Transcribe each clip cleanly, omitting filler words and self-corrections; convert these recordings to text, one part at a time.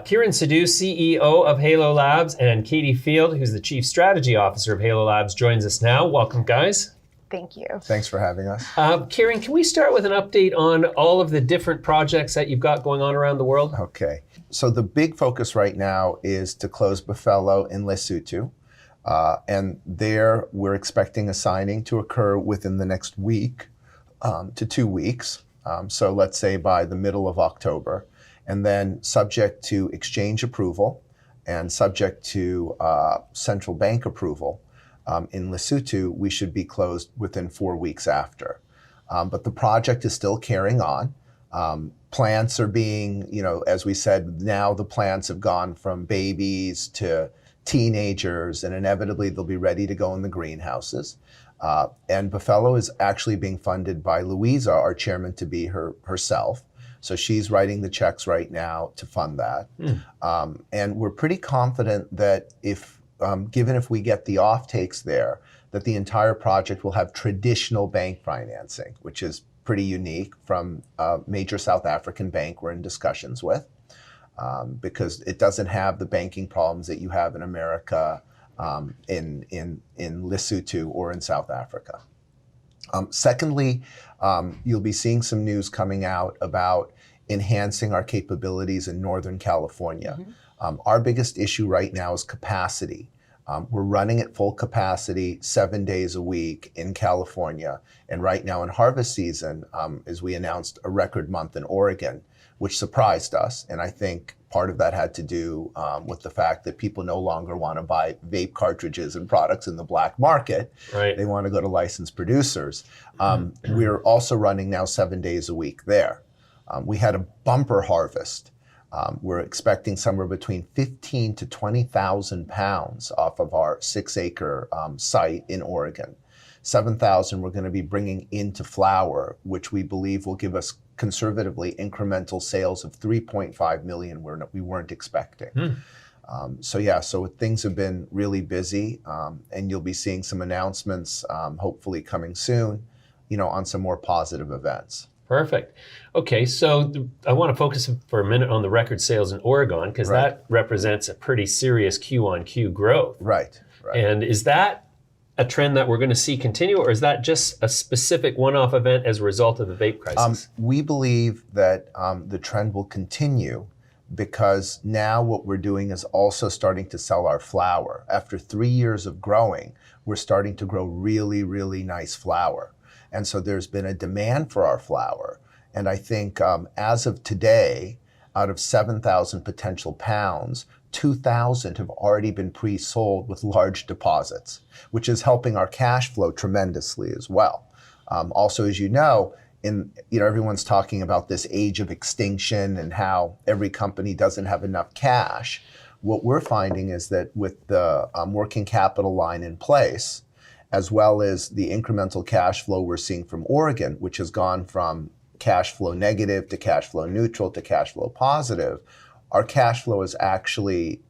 Kieran Sidhu, CEO of Halo Labs, and Katie Field, who's the Chief Strategy Officer of Halo Labs, joins us now. Welcome, guys. Thank you. Thanks for having us. Kieran, can we start with an update on all of the different projects that you've got going on around the world? Okay. So the big focus right now is to close Buffalo in Lesotho. And there we're expecting a signing to occur within the next week to 2 weeks. So let's say by the middle of October. And then subject to exchange approval and subject to central bank approval in Lesotho, we should be closed within 4 weeks after. But the project is still carrying on. Plants are being, as we said, now the plants have gone from babies to teenagers, and inevitably they'll be ready to go in the greenhouses. And Buffalo is actually being funded by Louisa, our chairman-to-be herself. So she's writing the checks right now to fund that. And we're pretty confident that given if we get the offtakes there, that the entire project will have traditional bank financing, which is pretty unique from a major South African bank we're in discussions with, because it doesn't have the banking problems that you have in America, in Lesotho or in South Africa. Secondly, you'll be seeing some news coming out about enhancing our capabilities in Northern California. Our biggest issue right now is capacity. We're running at full capacity 7 days a week in California. And right now in harvest season, as we announced, a record month in Oregon, which surprised us. And I think part of that had to do with the fact that people no longer want to buy vape cartridges and products in the black market. Right. They want to go to licensed producers. We're also running now 7 days a week there. We had a bumper harvest. We're expecting somewhere between 15 to 20,000 pounds off of our 6-acre site in Oregon. 7,000 we're going to be bringing into flour, which we believe will give us conservatively incremental sales of 3.5 million we weren't expecting. So things have been really busy, and you'll be seeing some announcements, hopefully coming soon, on some more positive events. Perfect. Okay, so I want to focus for a minute on the record sales in Oregon, because that represents a pretty serious Q-on-Q growth. Right. And is that a trend that we're going to see continue, or is that just a specific one-off event as a result of the vape crisis? We believe that the trend will continue because now what we're doing is also starting to sell our flour. After 3 years of growing, we're starting to grow really, really nice flour. And so there's been a demand for our flour. And I think as of today, out of 7,000 potential pounds, 2,000 have already been pre-sold with large deposits, which is helping our cash flow tremendously as well. Also, as you know, everyone's talking about this age of extinction and how every company doesn't have enough cash. What we're finding is that with the working capital line in place, as well as the incremental cash flow we're seeing from Oregon, which has gone from cash flow negative to cash flow neutral to cash flow positive, our cash flow is actually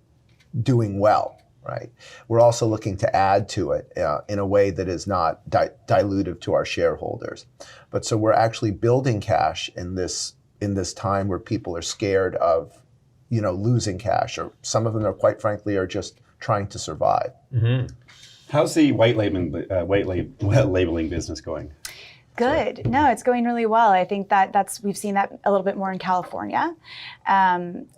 doing well, right? We're also looking to add to it in a way that is not dilutive to our shareholders. But so we're actually building cash in this time where people are scared of, losing cash, or some of them are, quite frankly, are just trying to survive. How's the white labeling business going? Good. No, it's going really well. I think we've seen that a little bit more in California.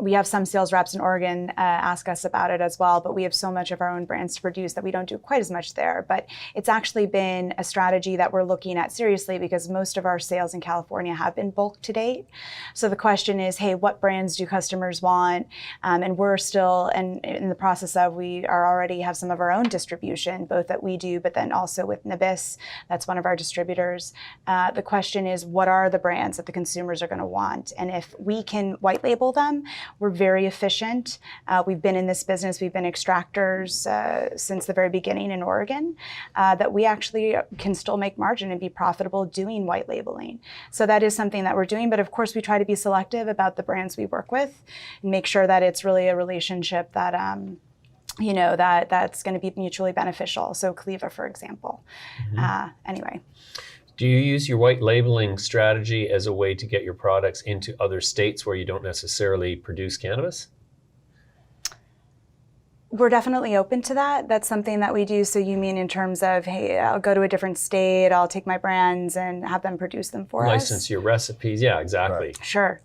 We have some sales reps in Oregon ask us about it as well, but we have so much of our own brands to produce that we don't do quite as much there. But it's actually been a strategy that we're looking at seriously because most of our sales in California have been bulk to date. So the question is, hey, what brands do customers want? And we're still in the process of, we are already have some of our own distribution, both that we do, but then also with Midas, that's one of our distributors. The question is, what are the brands that the consumers are going to want? And if we can white label them, we're very efficient. We've been in this business, we've been extractors since the very beginning in Oregon, that we actually can still make margin and be profitable doing white labeling. So that is something that we're doing. But of course, we try to be selective about the brands we work with and make sure that it's really a relationship that that's going to be mutually beneficial. So Cleva, for example. Anyway. Do you use your white labeling strategy as a way to get your products into other states where you don't necessarily produce cannabis? We're definitely open to that. That's something that we do. So you mean in terms of, hey, I'll go to a different state, I'll take my brands and have them produce them for us? License your recipes. Yeah, exactly. Right. Sure.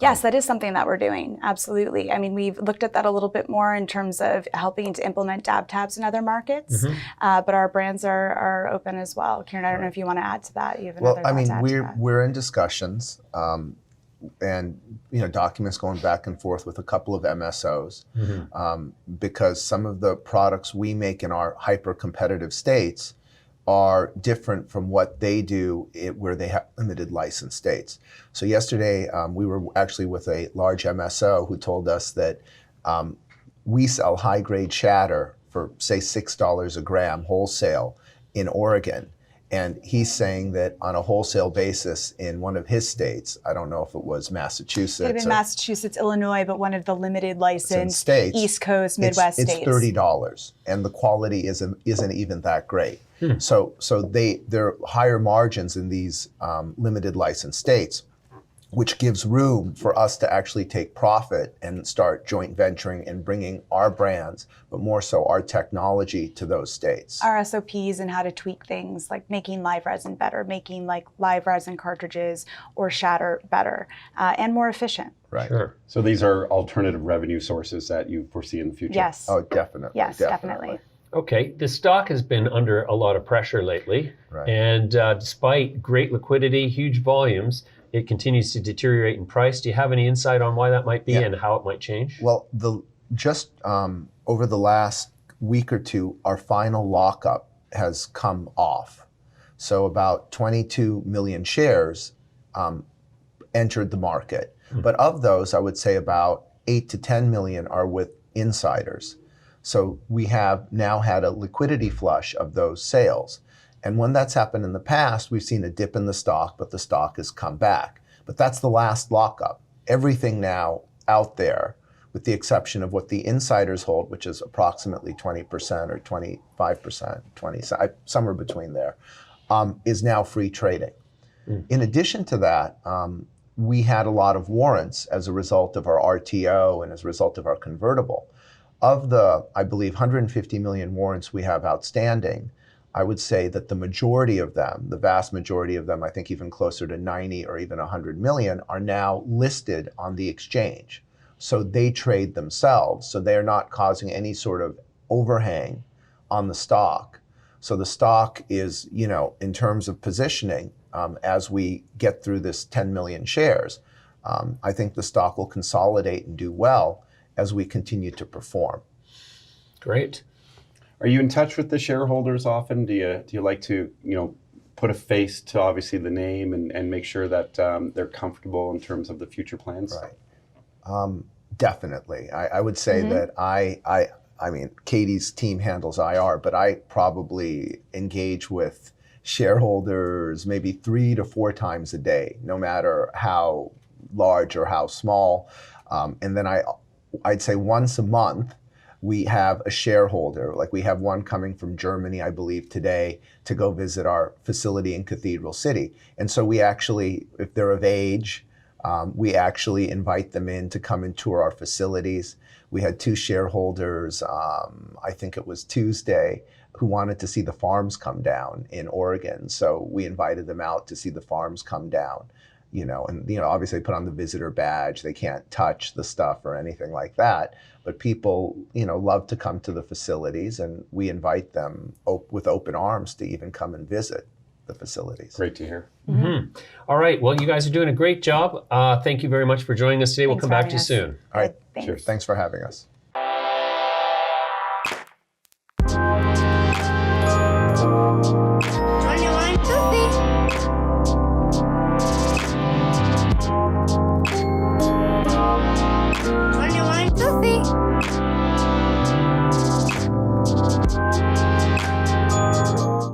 Yes, that is something that we're doing. Absolutely. I mean, we've looked at that a little bit more in terms of helping to implement dab tabs in other markets, but our brands are open as well. Kieran, I don't know if you want to add to that. You have Well, another I thought mean, to add to that. we're in discussions, and documents going back and forth with a couple of MSOs, because some of the products we make in our hyper-competitive states are different from what they do where they have limited license states. So yesterday, we were actually with a large MSO who told us that we sell high-grade shatter for, say, $6 a gram wholesale in Oregon. And he's saying that on a wholesale basis in one of his states, I don't know if it was Massachusetts. Could have been Massachusetts, Illinois, but one of the limited license states, East Coast, Midwest it's states. $30, and the quality isn't even that great. So there are higher margins in these limited license states, which gives room for us to actually take profit and start joint venturing and bringing our brands, but more so our technology to those states. Our SOPs and how to tweak things, like making live resin better, making like live resin cartridges or shatter better, and more efficient. Right. Sure. So these are alternative revenue sources that you foresee in the future? Yes. Oh, definitely. Yes, definitely. Okay, the stock has been under a lot of pressure lately, Right. and despite great liquidity, huge volumes, it continues to deteriorate in price. Do you have any insight on why that might be and how it might change? Well, just over the last week or two, our final lockup has come off. So about 22 million shares entered the market. But of those, I would say about 8 to 10 million are with insiders. So we have now had a liquidity flush of those sales. And when that's happened in the past, we've seen a dip in the stock, but the stock has come back. But that's the last lockup. Everything now out there, with the exception of what the insiders hold, which is approximately 20% or 25%, somewhere between there, is now free trading. In addition to that, we had a lot of warrants as a result of our RTO and as a result of our convertible. Of the, I believe, 150 million warrants we have outstanding, I would say that the majority of them, the vast majority of them, I think even closer to 90 or even 100 million, are now listed on the exchange. So they trade themselves. So they're not causing any sort of overhang on the stock. So the stock is, in terms of positioning, as we get through this 10 million shares, I think the stock will consolidate and do well as we continue to perform. Great. Are you in touch with the shareholders often? Do you like to put a face to obviously the name and make sure that they're comfortable in terms of the future plans? Right. Definitely. I would say that I mean, Katie's team handles IR, but I probably engage with shareholders maybe 3 to 4 times a day, no matter how large or how small. And then I'd say once a month, we have a shareholder, like we have one coming from Germany, I believe today, to go visit our facility in Cathedral City. And so we actually, if they're of age, we actually invite them in to come and tour our facilities. We had 2 shareholders, I think it was Tuesday, who wanted to see the farms come down in Oregon. So we invited them out to see the farms come down, and obviously put on the visitor badge. They can't touch the stuff or anything like that. But people, love to come to the facilities, and we invite them with open arms to even come and visit the facilities. Great to hear. All right. Well, you guys are doing a great job. Thank you very much for joining us today. We'll Thanks come for back to you having soon. All right. Thanks. Cheers. Thanks for having us.